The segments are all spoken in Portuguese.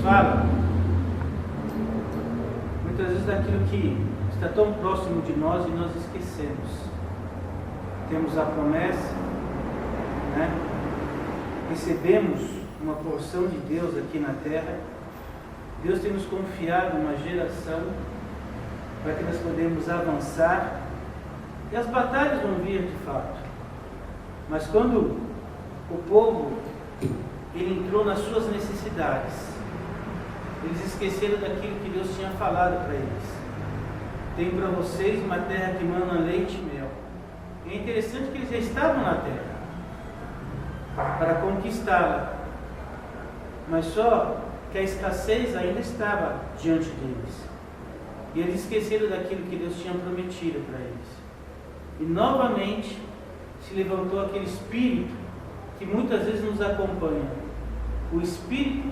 fala, muitas vezes daquilo que está tão próximo de nós e nós esquecemos. Temos a promessa, né? Recebemos uma porção de Deus aqui na terra. Deus tem nos confiado uma geração para que nós podemos avançar, e as batalhas vão vir de fato. Mas quando o povo ele entrou nas suas necessidades, eles esqueceram daquilo que Deus tinha falado para eles. Tem para vocês uma terra que mana leite e mel. E é interessante que eles já estavam na terra para conquistá-la, mas só que a escassez ainda estava diante deles. E eles esqueceram daquilo que Deus tinha prometido para eles. E novamente se levantou aquele espírito que muitas vezes nos acompanha, o espírito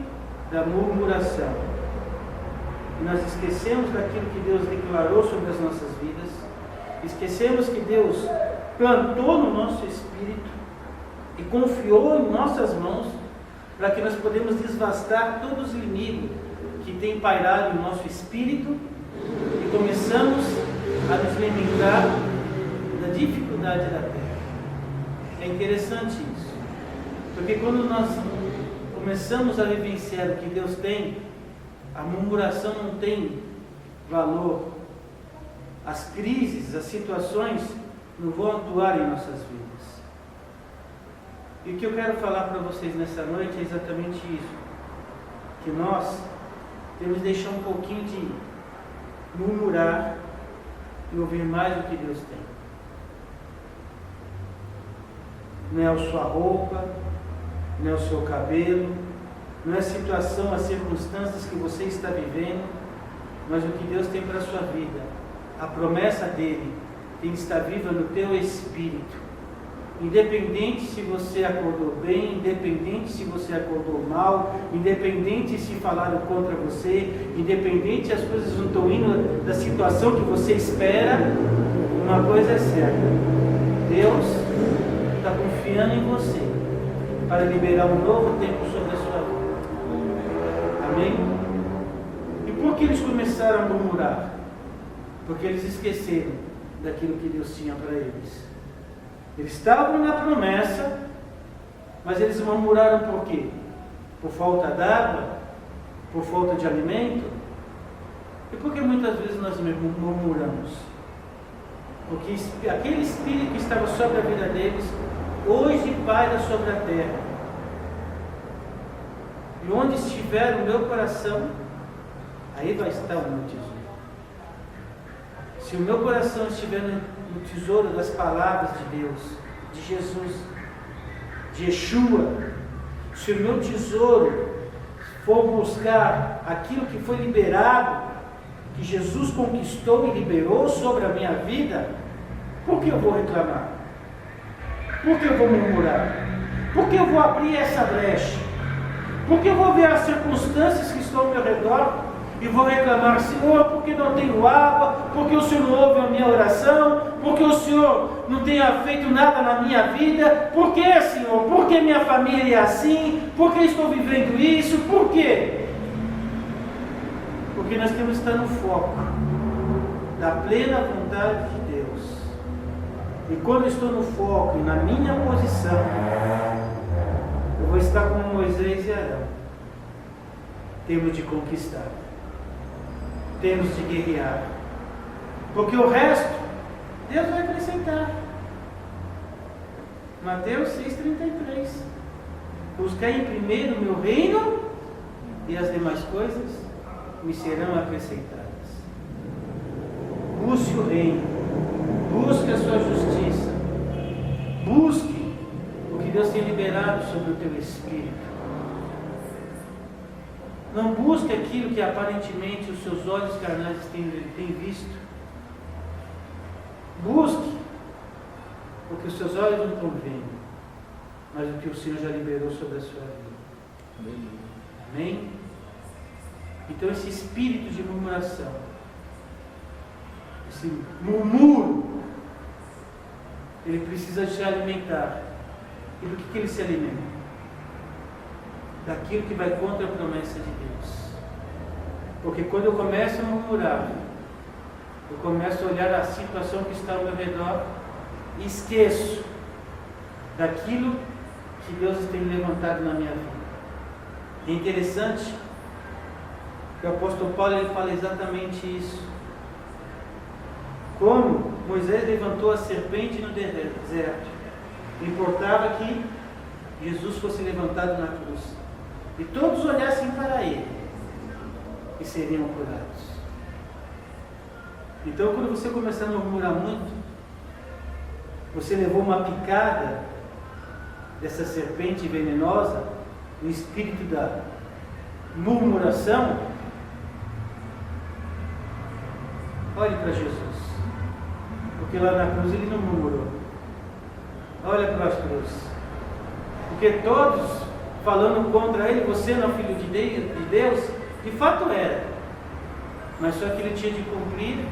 da murmuração. E nós esquecemos daquilo que Deus declarou sobre as nossas vidas, esquecemos que Deus plantou no nosso espírito e confiou em nossas mãos para que nós podemos desvastar todos os inimigos que têm pairado em nosso espírito, e começamos a nos lembrar da dificuldade da terra. É interessante isso, porque quando nós começamos a vivenciar o que Deus tem, a murmuração não tem valor, as crises, as situações não vão atuar em nossas vidas. E o que eu quero falar para vocês nessa noite é exatamente isso, que nós temos que deixar um pouquinho de murmurar e ouvir mais o que Deus tem. Não é a sua roupa, não é o seu cabelo, não é a situação, as circunstâncias que você está vivendo, mas o que Deus tem para a sua vida. A promessa dele tem que estar viva no teu espírito. Independente se você acordou bem, independente se você acordou mal, independente se falaram contra você, independente se as coisas não estão indo da situação que você espera, uma coisa é certa: Deus está confiando em você para liberar um novo tempo sobre a sua vida. Amém? E por que eles começaram a murmurar? Porque eles esqueceram daquilo que Deus tinha para eles. Eles estavam na promessa, mas eles murmuraram por quê? Por falta d'água? Por falta de alimento? E por que muitas vezes nós murmuramos? Porque aquele espírito que estava sobre a vida deles, hoje paira sobre a terra. E onde estiver o meu coração, aí vai estar o meu tesouro. Se o meu coração estiver no tesouro das palavras de Deus, de Jesus, de Yeshua, se o meu tesouro for buscar aquilo que foi liberado, que Jesus conquistou e liberou sobre a minha vida, por que eu vou reclamar? Por que eu vou murmurar? Por que eu vou abrir essa brecha? Por que eu vou ver as circunstâncias que estão ao meu redor e vou reclamar: Senhor, porque não tenho água, porque o Senhor não ouve a minha oração, porque o Senhor não tem feito nada na minha vida? Por que, Senhor? Por que minha família é assim? Por que estou vivendo isso? Por quê? Porque nós temos que estar no foco da plena vontade de Deus. E quando eu estou no foco e na minha posição, eu vou estar como Moisés e Arão. Temos de conquistar, temos de guerrear, porque o resto Deus vai acrescentar. Mateus 6,33: buscai em primeiro o meu reino, e as demais coisas me serão acrescentadas. Busque o reino, busque a sua justiça, busque o que Deus tem liberado sobre o teu espírito. Não busque aquilo que aparentemente os seus olhos carnais têm visto. Busque o que os seus olhos não estão vendo, mas o que o Senhor já liberou sobre a sua vida. Amém? Então esse espírito de murmuração, esse murmúrio, ele precisa se alimentar. E do que ele se alimenta? daquilo que vai contra a promessa de Deus. Porque quando eu começo a murmurar, eu começo a olhar a situação que está ao meu redor e esqueço daquilo que Deus tem levantado na minha vida. É interessante que o apóstolo Paulo ele fala exatamente isso. Como Moisés levantou a serpente no deserto, importava que Jesus fosse levantado na cruz e todos olhassem para ele e seriam curados. Então, quando você começar a murmurar muito, você levou uma picada dessa serpente venenosa, o espírito da murmuração. Olhe para Jesus, porque lá na cruz ele não murmurou. Olha para a cruz, porque todos falando contra ele, você não é filho de Deus, de fato era, mas só que ele tinha de cumprir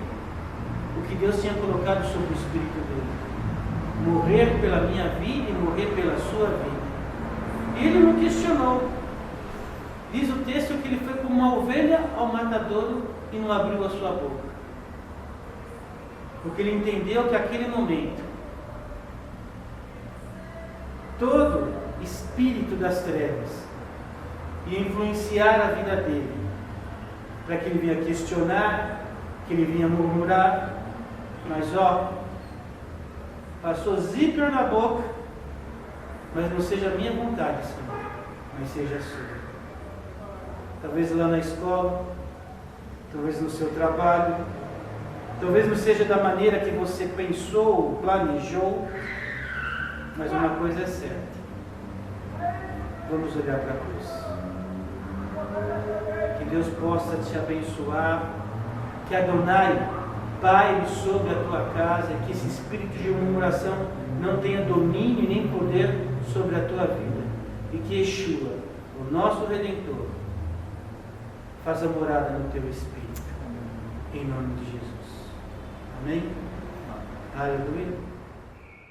o que Deus tinha colocado sobre o espírito dele, morrer pela minha vida e morrer pela sua vida. E ele não questionou. Diz o texto que ele foi como uma ovelha ao matadouro e não abriu a sua boca, porque ele entendeu que aquele momento todo espírito das trevas ia influenciar a vida dele, para que ele vinha questionar, que ele vinha murmurar, mas passou zíper na boca, mas não seja a minha vontade, Senhor, mas seja a sua. Talvez lá na escola, talvez no seu trabalho, talvez não seja da maneira que você pensou, planejou, mas uma coisa é certa: vamos olhar para a cruz. Que Deus possa te abençoar, que Adonai paire sobre a tua casa, que esse espírito de murmuração não tenha domínio nem poder sobre a tua vida, e que Yeshua, o nosso Redentor, faça morada no teu espírito, em nome de Jesus. Amém? Aleluia.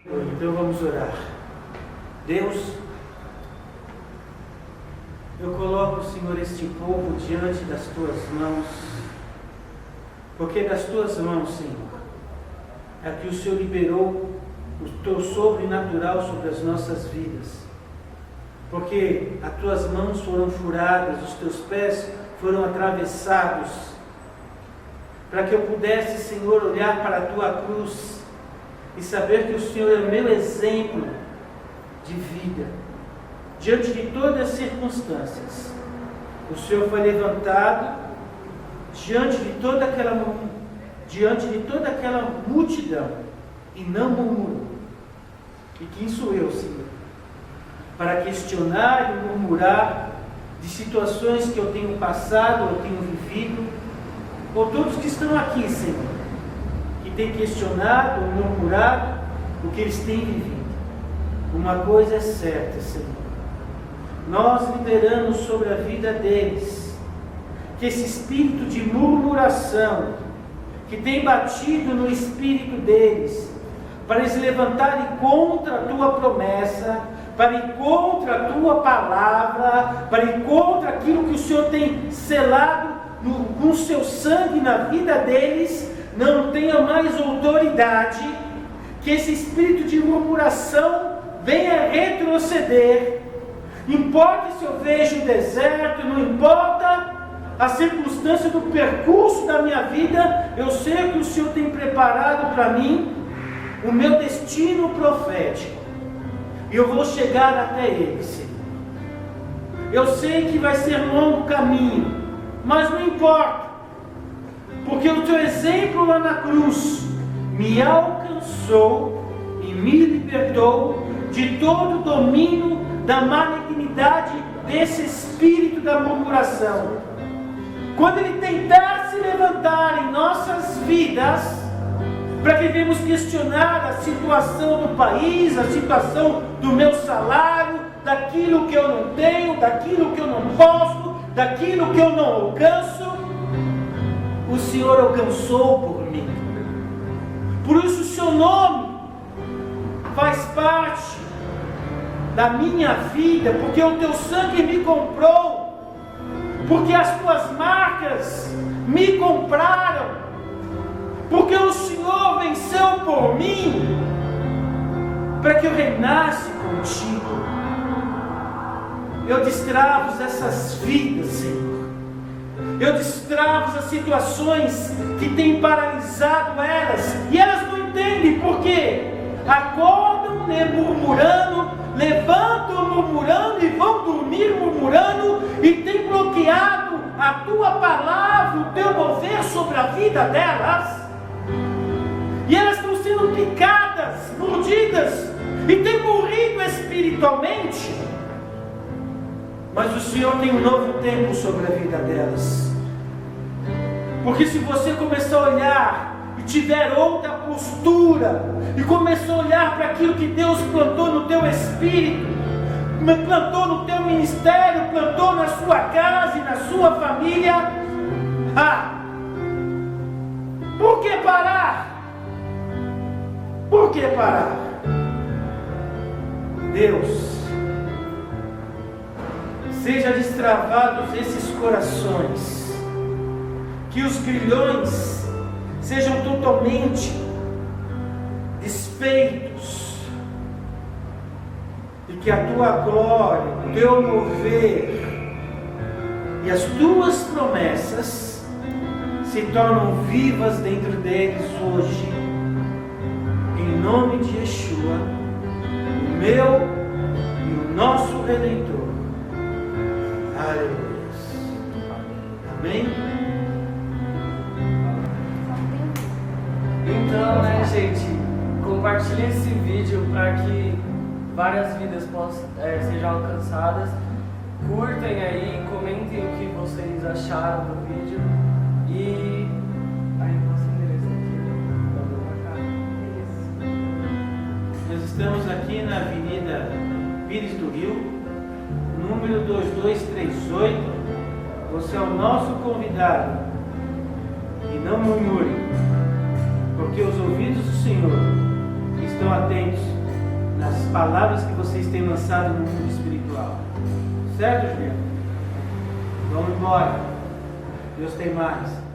Então vamos orar. Deus, eu coloco, Senhor, este povo diante das tuas mãos, porque das tuas mãos, Senhor, é que o Senhor liberou o teu sobrenatural sobre as nossas vidas, porque as tuas mãos foram furadas, os teus pés foram atravessados, para que eu pudesse, Senhor, olhar para a tua cruz e saber que o Senhor é o meu exemplo de vida, diante de todas as circunstâncias. O Senhor foi levantado diante de toda aquela multidão e não murmurou. E quem sou eu, Senhor, para questionar e murmurar de situações que eu tenho passado, ou tenho vivido, ou todos que estão aqui, Senhor, que têm questionado ou murmurado o que eles têm vivido. Uma coisa é certa, Senhor, nós liberamos sobre a vida deles que esse espírito de murmuração que tem batido no espírito deles, para eles levantarem contra a tua promessa, para ir contra a tua palavra, para ir contra aquilo que o Senhor tem selado com o seu sangue na vida deles, não tenha mais autoridade, que esse espírito de murmuração venha retroceder. Importa se eu vejo o deserto, não importa a circunstância do percurso da minha vida, eu sei que o Senhor tem preparado para mim o meu destino profético, e eu vou chegar até ele, Senhor. Eu sei que vai ser longo caminho, mas não importa, porque o teu exemplo lá na cruz me alcançou e me libertou de todo o domínio da malignidade desse espírito da murmuração. Quando ele tentar se levantar em nossas vidas, para que venhamos questionar a situação do país, a situação do meu salário, daquilo que eu não tenho, daquilo que eu não posso, daquilo que eu não alcanço, o Senhor alcançou por mim. Por isso o seu nome faz parte da minha vida, porque o teu sangue me comprou, porque as tuas marcas me compraram, porque o Senhor venceu por mim, para que eu reinasse contigo. Eu destravo essas vidas, Senhor. Eu destravo as situações que têm paralisado elas, e elas não entendem por quê. Acordam murmurando, levantam murmurando e vão dormir murmurando, e tem bloqueado a tua palavra, o teu mover sobre a vida delas, e elas estão sendo picadas, mordidas, e têm morrido espiritualmente. Mas o Senhor tem um novo tempo sobre a vida delas. Porque se você começar a olhar e tiver outra postura, e começar a olhar para aquilo que Deus plantou no teu espírito, plantou no teu ministério, plantou na sua casa e na sua família, por que parar? Por que parar? Deus, seja destravados esses corações, que os grilhões sejam totalmente desfeitos, e que a tua glória, o teu mover e as tuas promessas se tornam vivas dentro deles hoje, em nome de Yeshua, o meu e o nosso Redentor. Aleluia. Amém? Então, gente, compartilhe esse vídeo para que várias vidas sejam alcançadas. Curtem aí, comentem o que vocês acharam do vídeo. E aí, nosso endereço aqui, Nós estamos aqui na Avenida Pires do Rio, número 2238. Você é o nosso convidado. E não murmure, porque os ouvidos do Senhor estão atentos nas palavras que vocês têm lançado no mundo espiritual. Certo, Juliano? Vamos embora. Deus tem mais.